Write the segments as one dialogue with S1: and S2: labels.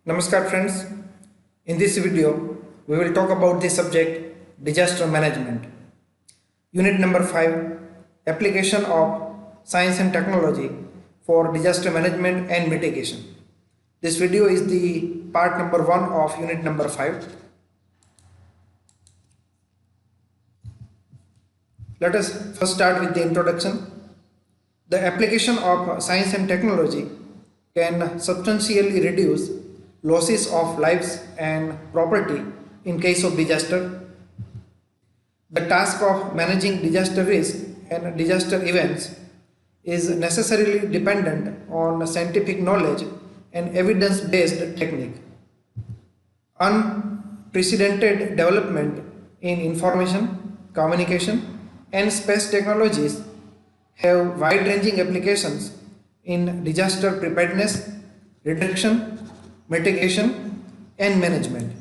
S1: Namaskar friends. In this video, we will talk about the subject disaster management. Unit number 5, application of science and technology for disaster management and mitigation. This video is the part number 1 of unit number 5. Let us first start with the introduction. The application of science and technology can substantially reduce losses of lives and property in case of disaster. The task of managing disaster risk and disaster events is necessarily dependent on scientific knowledge and evidence-based technique. Unprecedented development in information, communication, and space technologies have wide-ranging applications in disaster preparedness, reduction, mitigation, and management.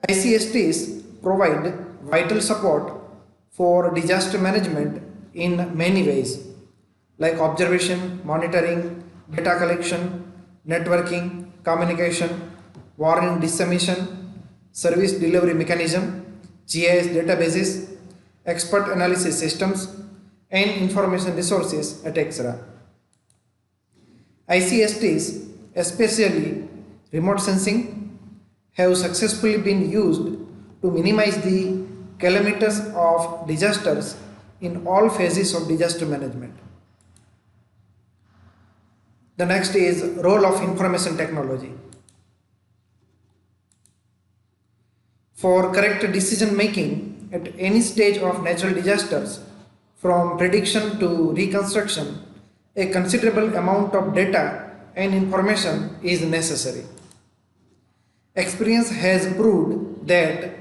S1: ICSTs provide vital support for disaster management in many ways, like observation, monitoring, data collection, networking, communication, warning dissemination, service delivery mechanism, GIS databases, expert analysis systems, and information resources, etc. ICSTs, especially remote sensing, have successfully been used to minimize the calamities of disasters in all phases of disaster management. The next is role of information technology. For correct decision making at any stage of natural disasters, from prediction to reconstruction, a considerable amount of data and information is necessary. Experience has proved that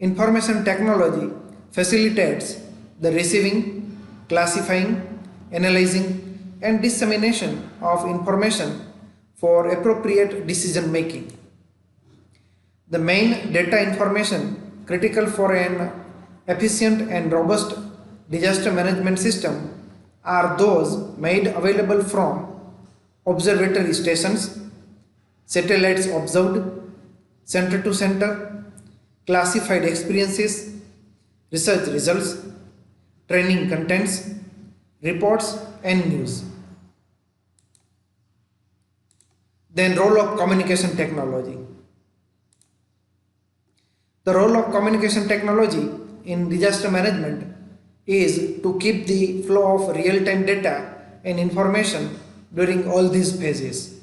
S1: information technology facilitates the receiving, classifying, analyzing, and dissemination of information for appropriate decision making. The main data information critical for an efficient and robust disaster management system are those made available from observatory stations, satellites observed, center to center, classified experiences, research results, training contents, reports, and news. Then role of communication technology. The role of communication technology in disaster management is to keep the flow of real-time data and information during all these phases.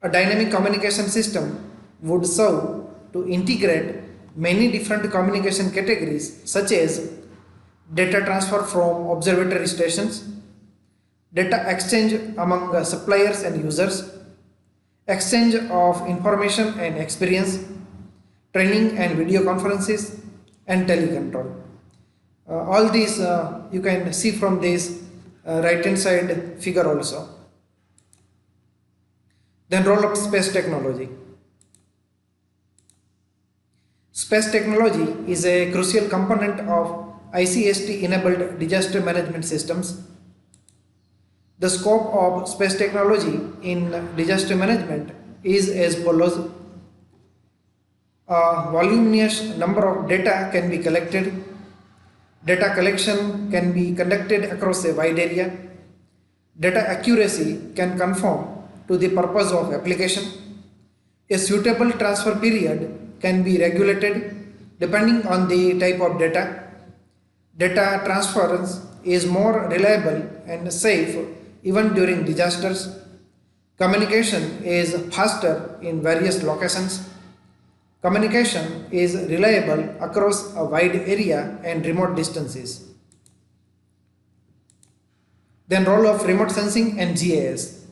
S1: A dynamic communication system would serve to integrate many different communication categories such as data transfer from observatory stations, data exchange among suppliers and users, exchange of information and experience, training and video conferences, and telecontrol. All these you can see from this right hand side figure also. Then role of space technology. Space technology is a crucial component of ICST enabled disaster management systems. The scope of space technology in disaster management is as follows. A voluminous number of data can be collected. Data collection can be conducted across a wide area. Data accuracy can conform to the purpose of application. A suitable transfer period can be regulated depending on the type of data. Data transference is more reliable and safe even during disasters. Communication is faster in various locations. Communication is reliable across a wide area and remote distances. Then role of remote sensing and GIS.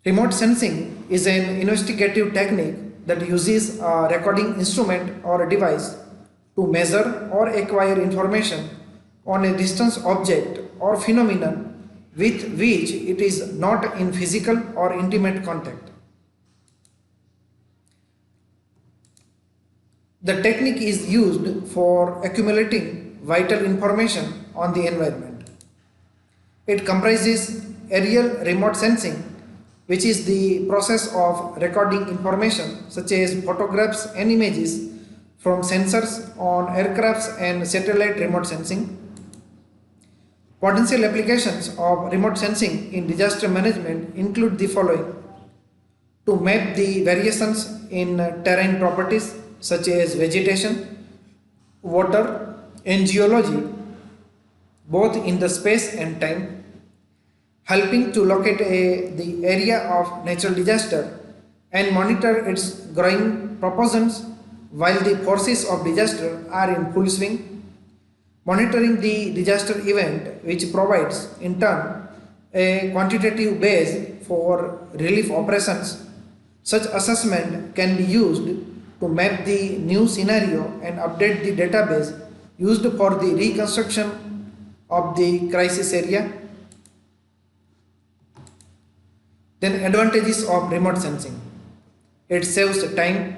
S1: Remote sensing is an investigative technique that uses a recording instrument or a device to measure or acquire information on a distant object or phenomenon with which it is not in physical or intimate contact. The technique is used for accumulating vital information on the environment. It comprises aerial remote sensing which is the process of recording information such as photographs and images from sensors on aircrafts and satellite remote sensing. Potential applications of remote sensing in disaster management include the following: to map the variations in terrain properties such as vegetation, water, and geology, both in the space and time, helping to locate the area of natural disaster and monitor its growing proportions while the forces of disaster are in full swing, monitoring the disaster event, which provides in turn a quantitative base for relief operations. Such assessment can be used to map the new scenario and update the database used for the reconstruction of the crisis area. Then advantages of remote sensing. It saves time.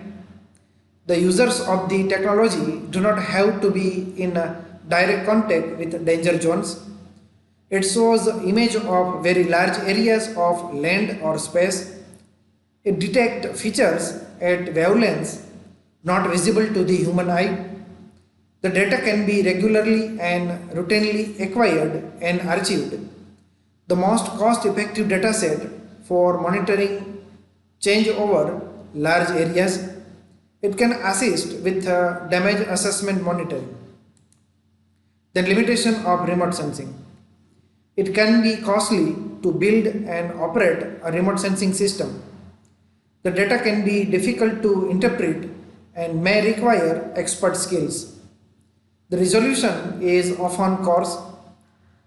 S1: The users of the technology do not have to be in a direct contact with danger zones. It shows image of very large areas of land or space. It detects features at wavelengths not visible to the human eye. The data can be regularly and routinely acquired and archived. The most cost-effective dataset for monitoring change over large areas. It can assist with damage assessment monitoring. Then limitation of remote sensing. It can be costly to build and operate a remote sensing system. The data can be difficult to interpret and may require expert skills. The resolution is often coarse.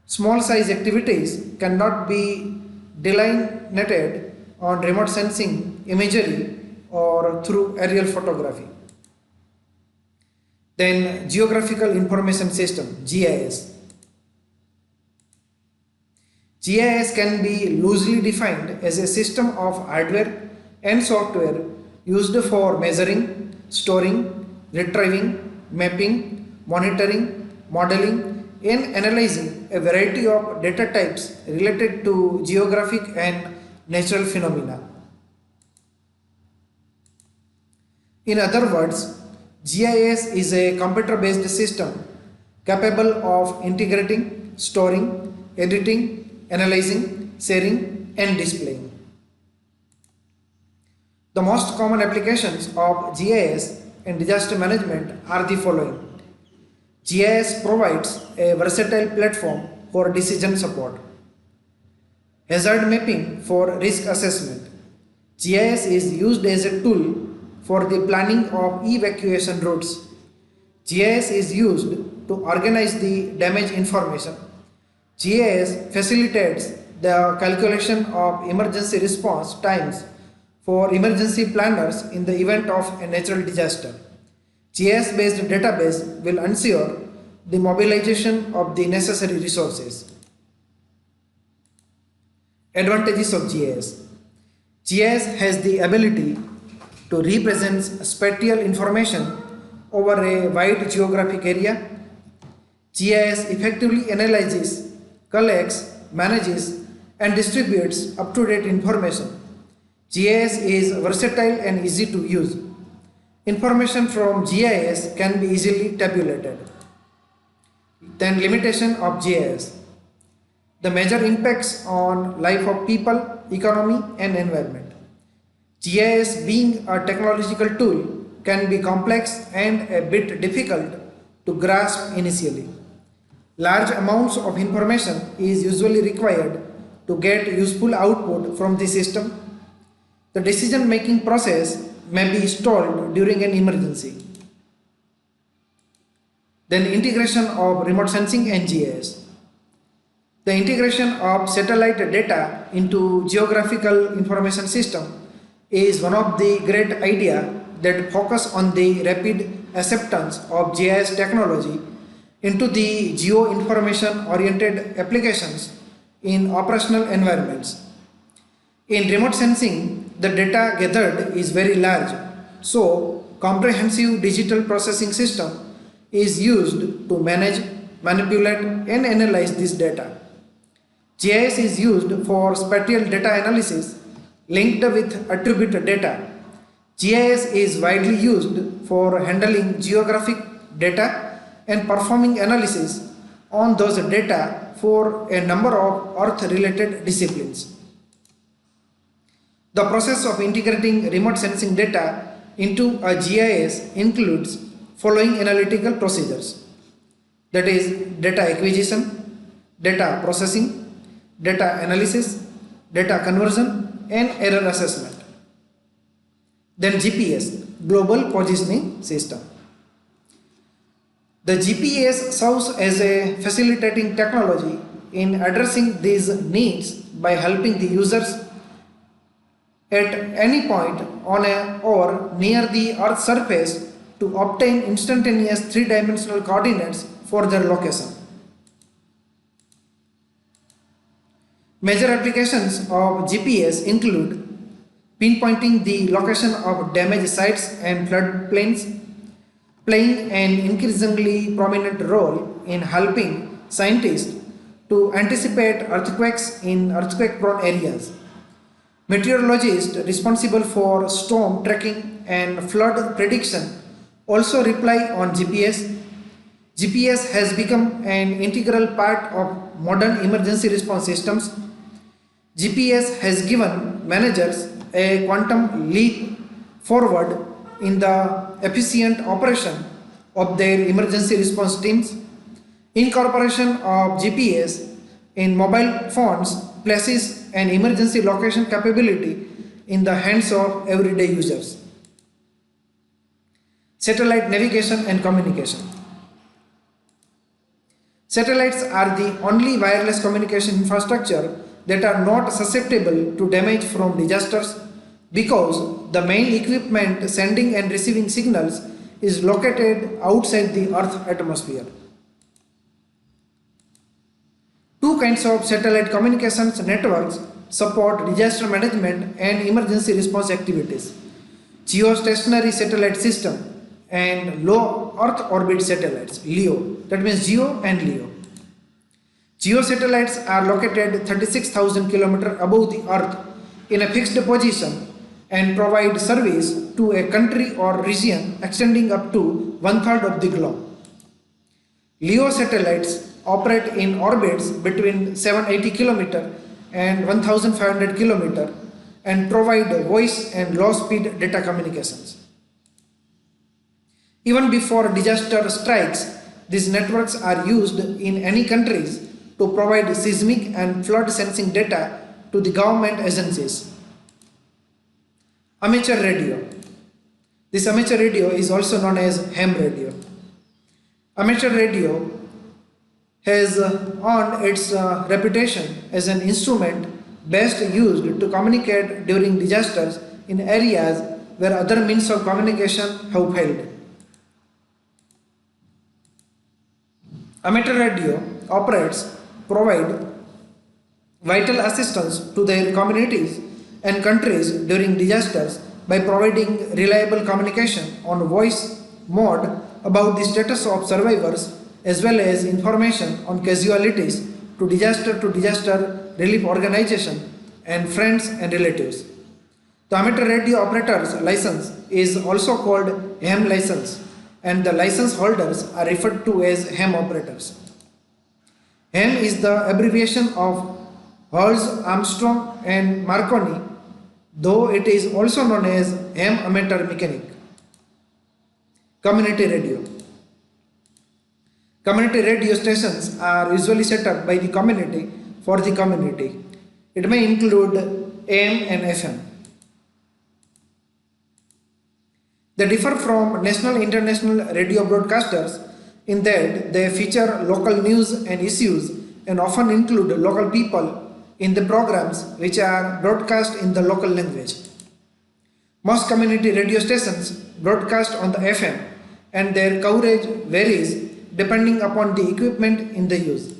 S1: Small size activities cannot be delineated on remote sensing imagery or through aerial photography. Then Geographical Information System, GIS. GIS can be loosely defined as a system of hardware and software used for measuring, storing, retrieving, mapping, monitoring, modeling, and analyzing a variety of data types related to geographic and natural phenomena. In other words, GIS is a computer-based system capable of integrating, storing, editing, analyzing, sharing, and displaying. The most common applications of GIS in disaster management are the following. GIS provides a versatile platform for decision support. Hazard mapping for risk assessment. GIS is used as a tool for the planning of evacuation routes. GIS is used to organize the damage information. GIS facilitates the calculation of emergency response times for emergency planners in the event of a natural disaster. GIS-based database will ensure the mobilization of the necessary resources. Advantages of GIS. GIS has the ability to represent spatial information over a wide geographic area. GIS effectively analyzes, collects, manages, and distributes up-to-date information. GIS is versatile and easy to use. Information from GIS can be easily tabulated. Then limitation of GIS. The major impacts on life of people, economy, and environment. GIS, being a technological tool, can be complex and a bit difficult to grasp initially. Large amounts of information is usually required to get useful output from the system. The decision-making process may be stalled during an emergency. Then integration of remote sensing and GIS. The integration of satellite data into geographical information system is one of the great ideas that focus on the rapid acceptance of GIS technology into the geo-information oriented applications in operational environments. In remote sensing, the data gathered is very large, so comprehensive digital processing system is used to manage, manipulate, and analyze this data. GIS is used for spatial data analysis linked with attribute data. GIS is widely used for handling geographic data and performing analysis on those data for a number of Earth-related disciplines. The process of integrating remote sensing data into a GIS includes following analytical procedures, that is data acquisition, data processing, data analysis, data conversion and error assessment. Then GPS, Global Positioning System. The GPS serves as a facilitating technology in addressing these needs by helping the users at any point on or near the Earth's surface to obtain instantaneous three-dimensional coordinates for their location. Major applications of GPS include pinpointing the location of damaged sites and floodplains, playing an increasingly prominent role in helping scientists to anticipate earthquakes in earthquake-prone areas. Meteorologists responsible for storm tracking and flood prediction also rely on GPS. GPS has become an integral part of modern emergency response systems. GPS has given managers a quantum leap forward in the efficient operation of their emergency response teams. Incorporation of GPS in mobile phones places an emergency location capability in the hands of everyday users. Satellite navigation and communication. Satellites are the only wireless communication infrastructure that are not susceptible to damage from disasters because the main equipment sending and receiving signals is located outside the Earth's atmosphere. Two kinds of satellite communications networks support disaster management and emergency response activities: geostationary satellite system and low Earth orbit satellites, LEO. That means GEO and LEO. GEO satellites are located 36,000 km above the Earth in a fixed position and provide service to a country or region extending up to one-third of the globe. LEO satellites operate in orbits between 780 km and 1500 km and provide voice and low-speed data communications. Even before disaster strikes, these networks are used in any countries to provide seismic and flood sensing data to the government agencies. Amateur radio. This amateur radio is also known as ham radio. Amateur radio has earned its reputation as an instrument best used to communicate during disasters in areas where other means of communication have failed. Amateur radio operators provide vital assistance to their communities and countries during disasters by providing reliable communication on voice mode about the status of survivors as well as information on casualties to disaster relief organization and friends and relatives. The amateur radio operator's license is also called ham license, and the license holders are referred to as ham operators. Ham is the abbreviation of Hals, Armstrong and Marconi, though it is also known as ham amateur mechanic. Community radio. Community radio stations are usually set up by the community for the community. It may include AM and FM. They differ from national and international radio broadcasters in that they feature local news and issues and often include local people in the programs which are broadcast in the local language. Most community radio stations broadcast on the FM and their coverage varies depending upon the equipment in the use.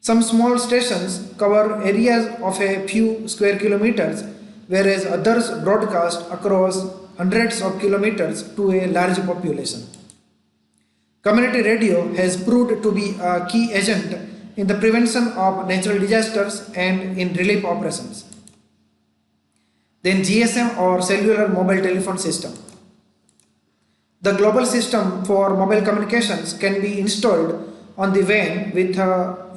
S1: Some small stations cover areas of a few square kilometers, whereas others broadcast across hundreds of kilometers to a large population. Community radio has proved to be a key agent in the prevention of natural disasters and in relief operations. Then GSM or cellular mobile telephone system. The global system for mobile communications can be installed on the van with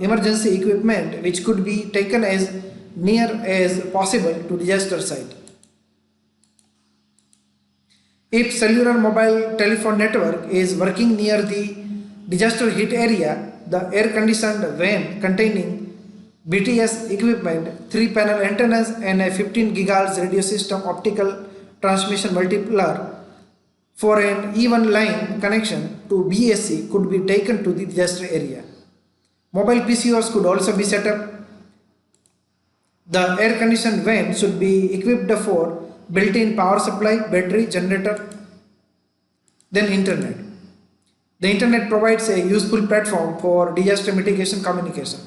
S1: emergency equipment which could be taken as near as possible to disaster site. If cellular mobile telephone network is working near the disaster hit area, the air-conditioned van containing BTS equipment, 3-panel antennas and a 15 GHz radio system optical transmission multiplier for an even line connection to BSC could be taken to the disaster area. Mobile PCOs could also be set up. The air-conditioned van should be equipped for built-in power supply, battery, generator, then internet. The internet provides a useful platform for disaster mitigation communication.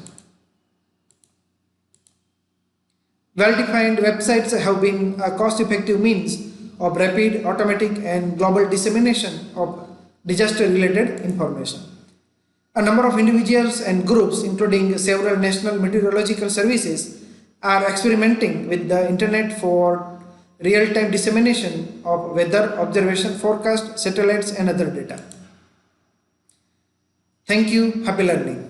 S1: Well-defined websites have been a cost-effective means of rapid, automatic and global dissemination of disaster-related information. A number of individuals and groups, including several national meteorological services, are experimenting with the internet for real-time dissemination of weather, observation, forecast, satellites and other data. Thank you. Happy learning.